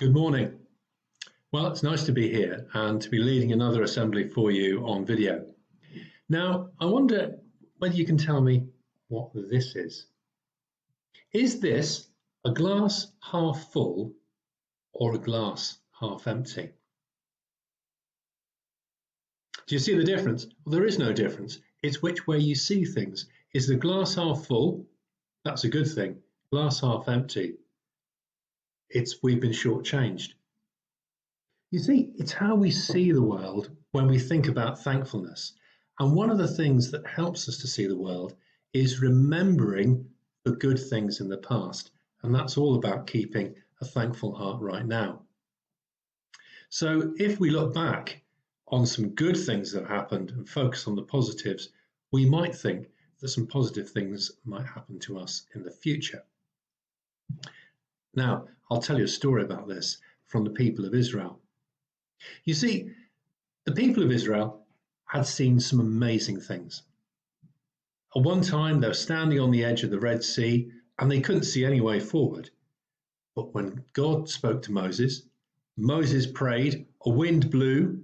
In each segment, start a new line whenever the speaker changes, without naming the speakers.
Good morning. Well, it's nice to be here and to be leading another assembly for you on video. Now, I wonder whether you can tell me what this is. Is this a glass half full or a glass half empty? Do you see the difference? Well, there is no difference. It's which way you see things. Is the glass half full? That's a good thing. Glass half empty. We've been shortchanged. You see, it's how we see the world when we think about thankfulness. And one of the things that helps us to see the world is remembering the good things in the past. And that's all about keeping a thankful heart right now. So if we look back on some good things that happened and focus on the positives, we might think that some positive things might happen to us in the future. Now, I'll tell you a story about this from the people of Israel. You see, the people of Israel had seen some amazing things. At one time, they were standing on the edge of the Red Sea and they couldn't see any way forward. But when God spoke to Moses, Moses prayed, a wind blew,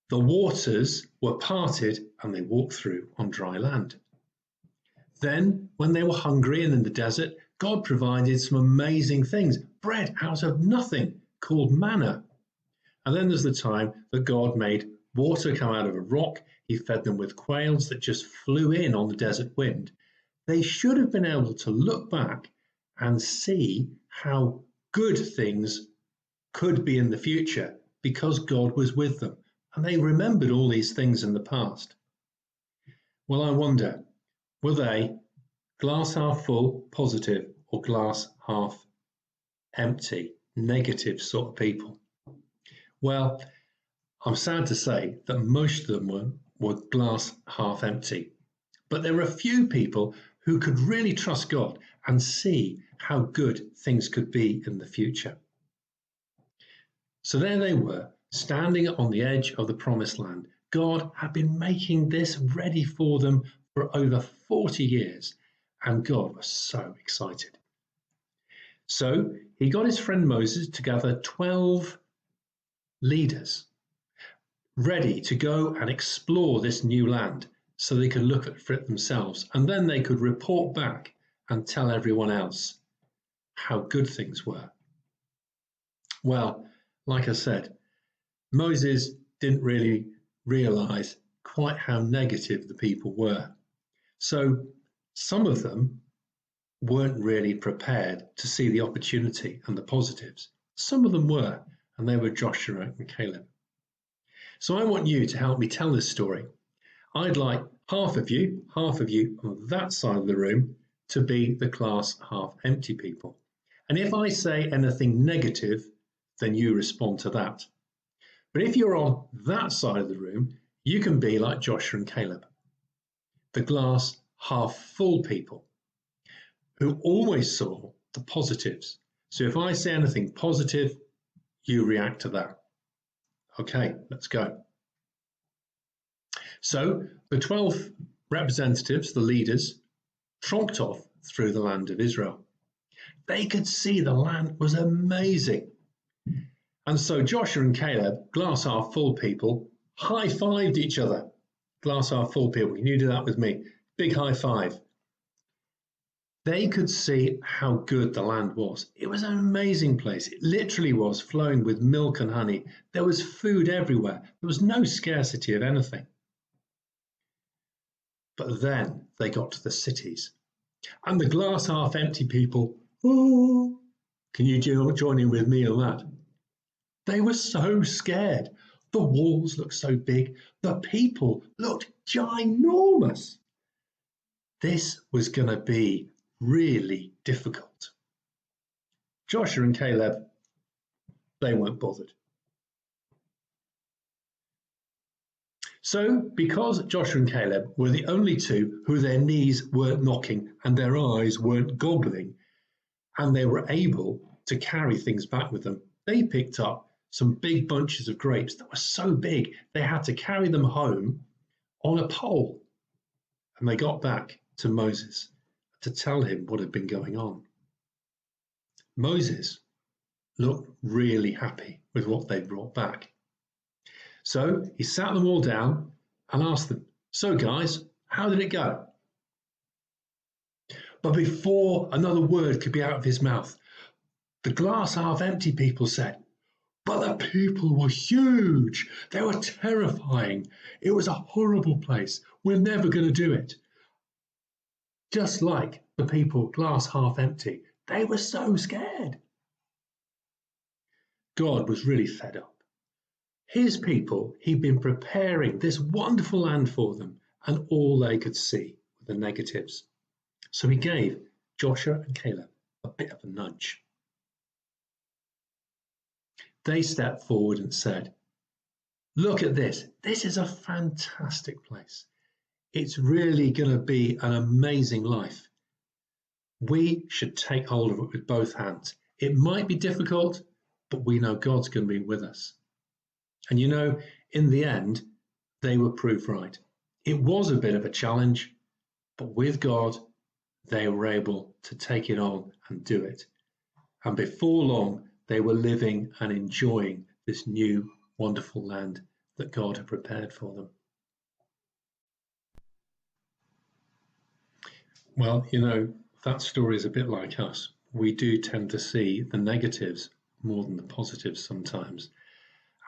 the waters were parted, and they walked through on dry land. Then, when they were hungry and in the desert, God provided some amazing things, bread out of nothing called manna. And then there's the time that God made water come out of a rock. He fed them with quails that just flew in on the desert wind. They should have been able to look back and see how good things could be in the future because God was with them. And they remembered all these things in the past. Well, I wonder, were they glass half full, positive, or glass half empty, negative sort of people? Well, I'm sad to say that most of them were glass half empty. But there were a few people who could really trust God and see how good things could be in the future. So there they were, standing on the edge of the promised land. God had been making this ready for them for over 40 years, and God was so excited. So he got his friend Moses to gather 12 leaders ready to go and explore this new land so they could look for it themselves, and then they could report back and tell everyone else how good things were. Well, like I said, Moses didn't really realize quite how negative the people were. So some of them weren't really prepared to see the opportunity and the positives. Some of them were, and they were Joshua and Caleb. So I want you to help me tell this story. I'd like half of you on that side of the room to be the glass half empty people. And if I say anything negative, then you respond to that. But if you're on that side of the room, you can be like Joshua and Caleb, the glass half full people who always saw the positives. So if I say anything positive, you react to that. Okay, let's go. So the 12 representatives, the leaders, tromped off through the land of Israel. They could see the land was amazing. And so Joshua and Caleb, glass half full people, high-fived each other. Glass half full people, can you do that with me? Big high five. They could see how good the land was. It was an amazing place. It literally was flowing with milk and honey. There was food everywhere. There was no scarcity of anything. But then they got to the cities. And the glass half empty people, oh, can you join in with me on that? They were so scared. The walls looked so big. The people looked ginormous. This was going to be really difficult. Joshua and Caleb, they weren't bothered. So, because Joshua and Caleb were the only two who their knees weren't knocking and their eyes weren't goggling, and they were able to carry things back with them, they picked up some big bunches of grapes that were so big they had to carry them home on a pole. And they got back to Moses to tell him what had been going on. Moses looked really happy with what they brought back. So he sat them all down and asked them, "So guys, how did it go?" But before another word could be out of his mouth, the glass half empty people said, "But the people were huge. They were terrifying. It was a horrible place. We're never going to do it." Just like the people glass half empty, they were so scared. God was really fed up. His people, he'd been preparing this wonderful land for them, and all they could see were the negatives. So he gave Joshua and Caleb a bit of a nudge. They stepped forward and said, "Look at this. This is a fantastic place. It's really going to be an amazing life. We should take hold of it with both hands. It might be difficult, but we know God's going to be with us." And you know, in the end, they were proved right. It was a bit of a challenge, but with God, they were able to take it on and do it. And before long, they were living and enjoying this new, wonderful land that God had prepared for them. Well, you know, that story is a bit like us. We do tend to see the negatives more than the positives sometimes.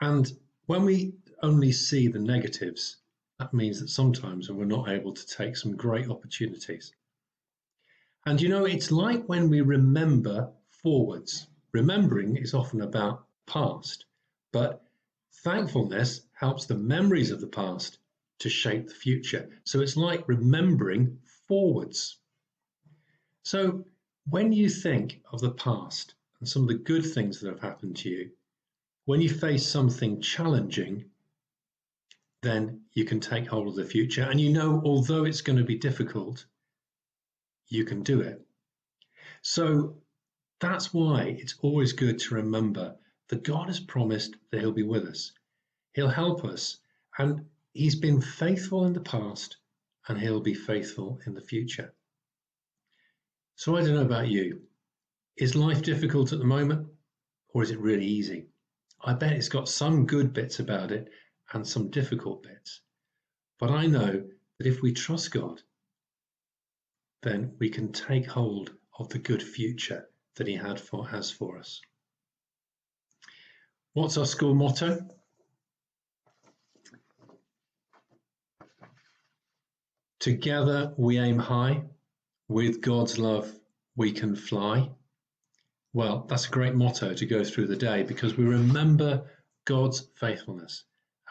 And when we only see the negatives, that means that sometimes we're not able to take some great opportunities. And you know, it's like when we remember forwards. Remembering is often about past, but thankfulness helps the memories of the past to shape the future. So it's like remembering forwards. So when you think of the past and some of the good things that have happened to you, when you face something challenging, then you can take hold of the future. And you know, although it's going to be difficult, you can do it. So that's why it's always good to remember that God has promised that He'll be with us. He'll help us. And He's been faithful in the past, and He'll be faithful in the future. So I don't know about you. Is life difficult at the moment, or is it really easy? I bet it's got some good bits about it and some difficult bits. But I know that if we trust God, then we can take hold of the good future that He has for us. What's our school motto? Together we aim high, with God's love we can fly. Well, that's a great motto to go through the day because we remember God's faithfulness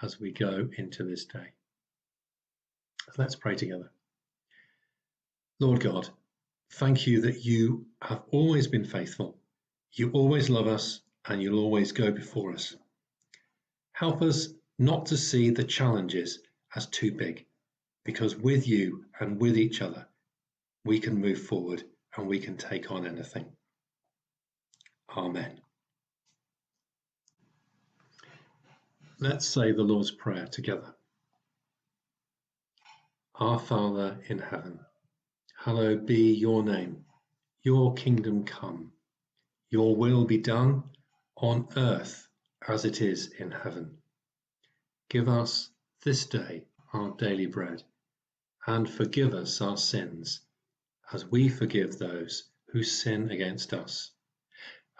as we go into this day. Let's pray together. Lord God, thank you that you have always been faithful. You always love us and you'll always go before us. Help us not to see the challenges as too big, because with you and with each other, we can move forward and we can take on anything. Amen. Let's say the Lord's Prayer together. Our Father in heaven, hallowed be your name. Your kingdom come. Your will be done on earth as it is in heaven. Give us this day our daily bread, and forgive us our sins, as we forgive those who sin against us.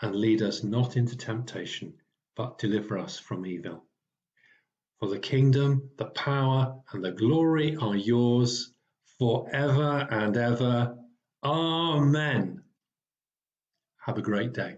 And lead us not into temptation, but deliver us from evil. For the kingdom, the power, and the glory are yours forever and ever. Amen. Have a great day.